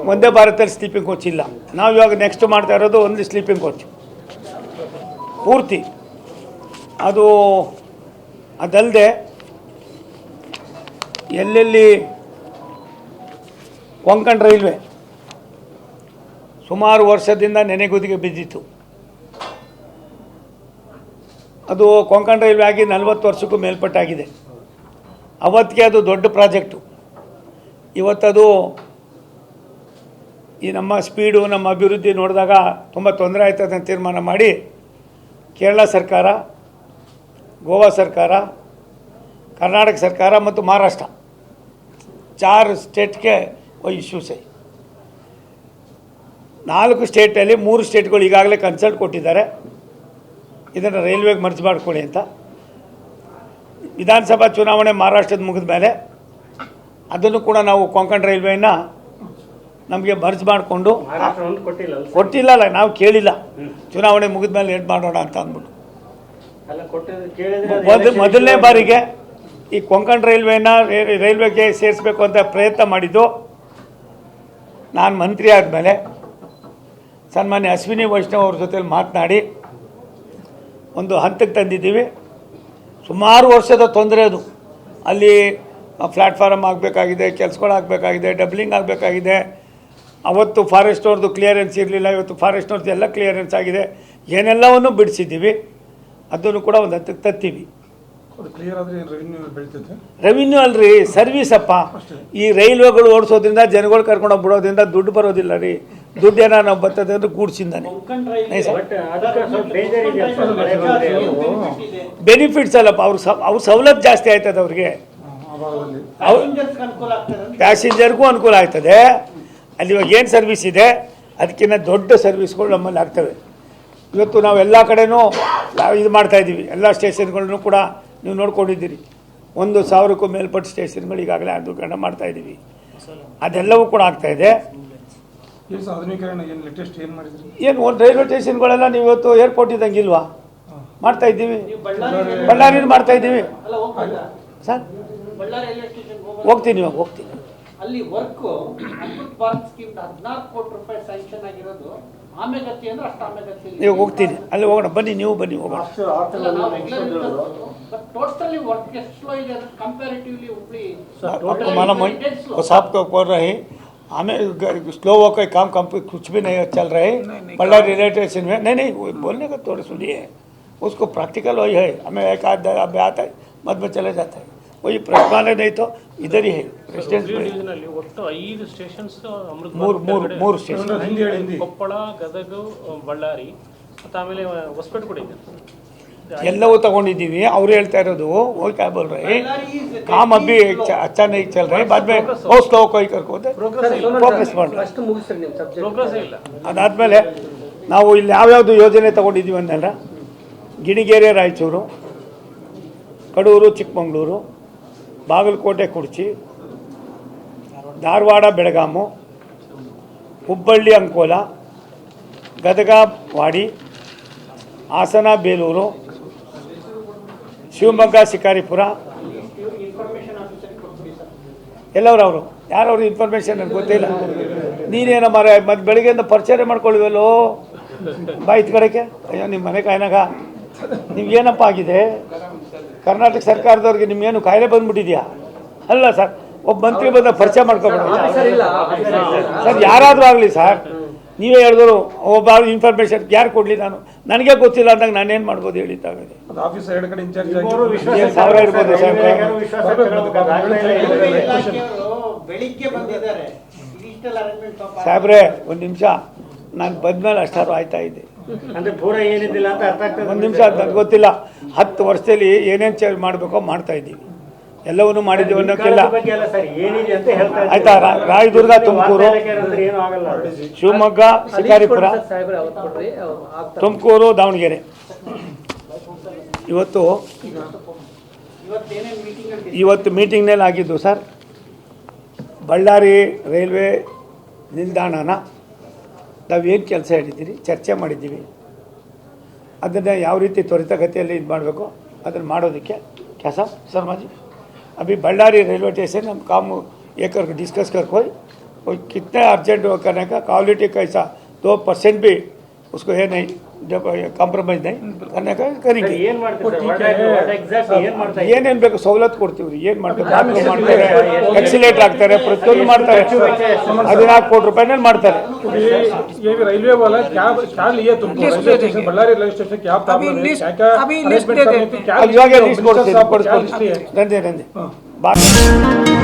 ವಂದೇ ಭಾರತದಲ್ಲಿ sleeping coach ಇಲ್ಲ. ನಾವು ಇವಾಗ ನೆಕ್ಸ್ಟ್ ಮಾಡ್ತಾ ಇರೋದು ಒಂದು ಸ್ಲೀಪಿಂಗ್ ಕೋಚ್ ಪೂರ್ತಿ. ಅದಲ್ಲದೆ ಎಲ್ಲೆಲ್ಲಿ ಕೊಂಕಣ್ ರೈಲ್ವೆ ಸುಮಾರು ವರ್ಷದಿಂದ ನೆನೆಗುದಿಗೆ ಬಿದ್ದಿತ್ತು, ಅದು ಕೊಂಕಣ್ ರೈಲ್ವೆ ಆಗಿ 40 ವರ್ಷಕ್ಕೂ ಮೇಲ್ಪಟ್ಟಾಗಿದೆ. ಅವತ್ತಿಗೆ ಅದು ದೊಡ್ಡ ಪ್ರಾಜೆಕ್ಟು. ಇವತ್ತದು ಈ ನಮ್ಮ ಸ್ಪೀಡು, ನಮ್ಮ ಅಭಿವೃದ್ಧಿ ನೋಡಿದಾಗ ತುಂಬ ತೊಂದರೆ ಆಯ್ತದೆ ಅಂತ ತೀರ್ಮಾನ ಮಾಡಿ ಕೇರಳ ಸರ್ಕಾರ, ಗೋವಾ ಸರ್ಕಾರ, ಕರ್ನಾಟಕ ಸರ್ಕಾರ ಮತ್ತು ಮಹಾರಾಷ್ಟ್ರ 4 ಸ್ಟೇಟ್ಗೆ ಇಶ್ಯೂಸ್ ಆಯಿ. 4 ಸ್ಟೇಟಲ್ಲಿ 3 ಸ್ಟೇಟ್ಗಳು ಈಗಾಗಲೇ ಕನ್ಸಲ್ಟ್ ಕೊಟ್ಟಿದ್ದಾರೆ, ಇದನ್ನು ರೈಲ್ವೆಗೆ ಮರ್ಜ್ ಮಾಡ್ಕೊಳ್ಳಿ ಅಂತ. ವಿಧಾನಸಭಾ ಚುನಾವಣೆ ಮಹಾರಾಷ್ಟ್ರದ ಮುಗಿದ ಮೇಲೆ ಅದನ್ನು ಕೂಡ ನಾವು ಕೊಂಕಣ್ ರೈಲ್ವೆಯನ್ನು ನಮಗೆ ಮರ್ಜ್ ಮಾಡಿಕೊಂಡು ಕೊಟ್ಟಿಲ್ಲ, ನಾವು ಕೇಳಿಲ್ಲ, ಚುನಾವಣೆ ಮುಗಿದ ಮೇಲೆ ಏನು ಮಾಡೋಣ ಅಂತ ಅಂದ್ಬಿಟ್ಟು ಮೊದಲನೇ ಬಾರಿಗೆ ಈ ಕೊಂಕಣ್ ರೈಲ್ವೆಗೆ ಸೇರಿಸಬೇಕು ಅಂತ ಪ್ರಯತ್ನ ಮಾಡಿದ್ದು ನಾನು ಮಂತ್ರಿ ಆದಮೇಲೆ ಸನ್ಮಾನ್ಯ ಅಶ್ವಿನಿ ವೈಷ್ಣವ್ ಅವ್ರ ಜೊತೆಲಿ ಮಾತನಾಡಿ ಒಂದು ಹಂತಕ್ಕೆ ತಂದಿದ್ದೀವಿ. ಸುಮಾರು ವರ್ಷದ ತೊಂದರೆ ಅದು. ಅಲ್ಲಿ ಪ್ಲ್ಯಾಟ್ಫಾರ್ಮ್ ಆಗಬೇಕಾಗಿದೆ, ಕೆಲಸಗಳಾಗಬೇಕಾಗಿದೆ, ಡಬ್ಲಿಂಗ್ ಆಗಬೇಕಾಗಿದೆ. ಅವತ್ತು ಫಾರೆಸ್ಟ್ನವ್ರದ್ದು ಕ್ಲಿಯರೆನ್ಸ್ ಇರಲಿಲ್ಲ, ಇವತ್ತು ಫಾರೆಸ್ಟ್ನವ್ರದ್ದು ಎಲ್ಲ ಕ್ಲಿಯರೆನ್ಸ್ ಆಗಿದೆ. ಏನೆಲ್ಲವನ್ನು ಬಿಡಿಸಿದ್ದೀವಿ, ಅದನ್ನು ಕೂಡ ಒಂದು ಹಂತಕ್ಕೆ ತರ್ತೀವಿ. ರೆವಿನ್ಯೂ ಅಲ್ರಿ, ಸರ್ವಿಸ್ ಅಪ್ಪ. ಈ ರೈಲ್ವೆಗಳು ಓಡಿಸೋದ್ರಿಂದ ಜನಗಳು ಕರ್ಕೊಂಡೋಗಿ ಬಿಡೋದ್ರಿಂದ ದುಡ್ಡು ಬರೋದಿಲ್ಲ ರೀ. ದುಡ್ಡು ಏನೋ ನಾವು ಬರ್ತದೆ ಅಂದ್ರೆ ಗೂಡ್ಸಿಂದಾನೆ. ಬೆನಿಫಿಟ್ಸ್ ಅಲ್ಲಪ್ಪ, ಅವ್ರ ಸವಲತ್ತು ಜಾಸ್ತಿ ಆಯ್ತದೆ ಅವ್ರಿಗೆ, ಪ್ಯಾಸೆಂಜರ್ಗೂ ಅನುಕೂಲ ಆಯ್ತದೆ. ಅಲ್ಲಿ ಇವಾಗ ಏನು ಸರ್ವಿಸ್ ಇದೆ ಅದಕ್ಕಿಂತ ದೊಡ್ಡ ಸರ್ವಿಸ್ಗಳು ನಮ್ಮಲ್ಲಿ ಆಗ್ತವೆ. ಇವತ್ತು ನಾವು ಎಲ್ಲ ಕಡೆನೂ ಇದು ಮಾಡ್ತಾಯಿದ್ದೀವಿ. ಎಲ್ಲ ಸ್ಟೇಷನ್ಗಳನ್ನು ಕೂಡ ನೀವು ನೋಡ್ಕೊಂಡಿದ್ದೀರಿ. 1,000ಕ್ಕೂ ಮೇಲ್ಪಟ್ಟ ಸ್ಟೇಷನ್ಗಳು ಈಗಾಗಲೇ ಆಧುನೀಕರಣ ಮಾಡ್ತಾಯಿದ್ದೀವಿ. ಅದೆಲ್ಲವೂ ಕೂಡ ಆಗ್ತಾಯಿದೆ. ಏನು ಒಂದು ರೈಲ್ವೆ ಸ್ಟೇಷನ್ಗಳೆಲ್ಲ ನೀವು ಇವತ್ತು ಏರ್ಪೋರ್ಟ್ ಇದ್ದಂಗೆ ಇಲ್ವಾ? ಮಾಡ್ತಾಯಿದ್ದೀವಿ. ಬಳ್ಳಾರಿ ಮಾಡ್ತಾಯಿದ್ದೀವಿ ಸರ್. ಹೋಗ್ತೀನಿ ಅಲ್ಲಿ ವರ್ಕ್ ಅಮೃತ್ ಭಾರತ್ ಸ್ಕೀಮ್ 14 ಕೋಟಿ ರೂಪಾಯಿ ಸ್ಯಾಂಕ್ಷನ್ ಆಗಿರೋದು. ಆಮೆಗತಿ ಅಂದ್ರೆ ಅಷ್ಟು ಆಮೆಗತಿ. ನೀವು ಹೋಗ್ತೀನಿ, ಅಲ್ಲಿ ಹೋಗೋಣ, ಬನ್ನಿ, ನೀವು ಬನ್ನಿ, ಹೋಗೋಣ. टोटली वर्क स्लो ಇದೆ कंपैरेटिवली हुबली साहब को बोल रहे हमें स्लो हो कोई काम कुछ भी नहीं चल रहा है बल्लारी रेलवे स्टेशन में। नहीं बोलने का थोड़ा सुनिए, उसको प्रैक्टिकल वही है. हमें एक आध अब आता है, मत में चले जाता है, वही प्रश्न नहीं तो इधर ही है. रेसिडेंस ಒಟ್ಟು 5 ಸ್ಟೇಷನ್ಸ್ ಅಮೃತ ಮೂರು ಸ್ಟೇಷನ್, ಕೊಪ್ಪಳ, ಗದಗ, ಬಳ್ಳಾರಿ ಮತ್ತು ಆಮೇಲೆ ಹೊಸಪೇಟೆ ಕೂಡ ಇದೆ. ಎಲ್ಲವೂ ತಗೊಂಡಿದ್ದೀವಿ. ಅವ್ರು ಹೇಳ್ತಾ ಇರೋದು वो क्या बोल रहे हैं, काम अभी अच्छा नहीं चल रहा है, बाद में बहुत स्लो कोई करकोते ಪ್ರೋಗ್ರೆಸ್ ಮಾಡಿ. ಅದಾದಮೇಲೆ ನಾವು ಇಲ್ಲಿ ಯಾವ್ಯಾವುದು ಯೋಜನೆ ತಗೊಂಡಿದ್ದೀವಿ ಅಂದಲ್ಲ, ಗಿಣಿಗೇರಿ ರಾಯಚೂರು, ಕಡೂರು ಚಿಕ್ಕಮಗಳೂರು, ಬಾಗಲಕೋಟೆ ಕುರ್ಚಿ, ಧಾರವಾಡ ಬೆಳಗಾಮು, ಹುಬ್ಬಳ್ಳಿ ಅಂಕೋಲ, ಗದಗ ವಾಡಿ, ಹಾಸನ ಬೇಲೂರು, ಶಿವಮೊಗ್ಗ ಶಿಕಾರಿಪುರ. ಎಲ್ಲವರು ಯಾರವರು ಇನ್ಫಾರ್ಮೇಷನ್ ನನಗೆ ಗೊತ್ತಿಲ್ಲ. ನೀನೇನೋ ಮರ ಮತ್ತು ಬೆಳಗ್ಗೆಯಿಂದ ಪರಿಚಯ ಮಾಡ್ಕೊಳ್ಳಿವಲ್ಲೋ ಬಾಯ್ತು ಕಡೆಗೆ. ಅಯ್ಯೋ ನಿಮ್ಮ ಮನೆ ಕಾಯ್ನಾಗ ನಿಮ್ಗೇನಪ್ಪ ಆಗಿದೆ? ಕರ್ನಾಟಕ ಸರ್ಕಾರದವ್ರಿಗೆ ನಿಮ್ಗೇನು ಕಾಯಿಲೆ ಬಂದ್ಬಿಟ್ಟಿದ್ಯಾ? ಅಲ್ಲ ಸರ್, ಒಬ್ಬ ಮಂತ್ರಿ ಬಂದ ಪರಿಚಯ ಮಾಡ್ಕೊಬೇಡ ಸರ್, ಯಾರಾದರೂ ಆಗಲಿ ಸರ್. ನೀವೇ ಹೇಳಿದ್ರು ಒಬ್ಬ ಇನ್ಫಾರ್ಮೇಷನ್ ಯಾರು ಕೊಡಲಿ, ನನಗೆ ಗೊತ್ತಿಲ್ಲ ಅಂದಾಗ ನಾನೇನು ಮಾಡ್ಬೋದು ಹೇಳಿ? ಸಾವಿರ ಇರ್ಬೋದು ಸಾಹೇಬ್ರೆ, ಒಂದು ನಿಮಿಷ, ನಾನು ಬಂದ್ಮೇಲೆ ಅಷ್ಟಾರು ಆಯ್ತಾ ಇದೆ. ಒಂದು ನಿಮಿಷ, ನನಗೆ ಗೊತ್ತಿಲ್ಲ. 10 ವರ್ಷದಲ್ಲಿ ಏನೇನು ಚೇಂಜ್ ಮಾಡಬೇಕೋ ಮಾಡ್ತಾ ಇದ್ದೀವಿ. ಎಲ್ಲವನ್ನೂ ಮಾಡಿದ್ದೀವಿ ಅನ್ನೋಕ್ಕೆಲ್ಲ. ಆಯ್ತಾ? ರಾಯದುರ್ಗ, ತುಮಕೂರು, ಶಿವಮೊಗ್ಗ, ಶಿಕಾರಿಪುರ, ತುಮಕೂರು, ದಾವಣಗೆರೆ. ಇವತ್ತು ಮೀಟಿಂಗ್ನಲ್ಲಿ ಆಗಿದ್ದು ಸರ್, ಬಳ್ಳಾರಿ ರೈಲ್ವೆ ನಿಲ್ದಾಣನ ನಾವೇನು ಕೆಲಸ ಹೇಳಿದ್ದೀರಿ ಚರ್ಚೆ ಮಾಡಿದ್ದೀವಿ. ಅದನ್ನು ಯಾವ ರೀತಿ ತ್ವರಿತಗತಿಯಲ್ಲಿ ಇದು ಮಾಡಬೇಕು ಅದನ್ನು ಮಾಡೋದಕ್ಕೆ ಕೆಲಸ ಶರ್ಮಾಜಿ. अभी बल्लारी रेलवे स्टेशन हम काम ये कर डिस्कस कर कोई कितने अर्जेंट वो करने का क्वालिटी कैसा 2% भी उसको है नहीं जब ಕಾಂಪ್ರಮೈಸ್ नहीं करने का करेंगे ಏನ್ ಮಾಡ್ತಾರೆ ಎಕ್ಸಾಕ್ಟ್ ಏನ್ ಮಾಡ್ತಾರೆ ಏನೇನು ಬೇಕು ಸವಲತ್ತು ಕೊಡ್ತೀವಿ ಏನು ಮಾಡ್ತಾರೆ ಬಾತ್ರೂಮ್ ಮಾಡ್ತಾರೆ ಎಕ್ಸಿಲೇಟರ್ ಹಾಕ್ತಾರೆ ಪ್ರತಿಯೊಂದು ಮಾಡ್ತಾರೆ 14 ಕೋಟಿ ರೂಪಾಯಿನಲ್ಲಿ ಮಾಡ್ತಾರೆ ये रेलवे वाला क्या लिए तुमको railway station Ballari railway station क्या प्रॉब्लम है क्या अब ಇವಾಗ ಲಿಸ್ಟ್ ಕೊಡ್ತೀವಿ ದಂಧೆ ಬಾಕಿ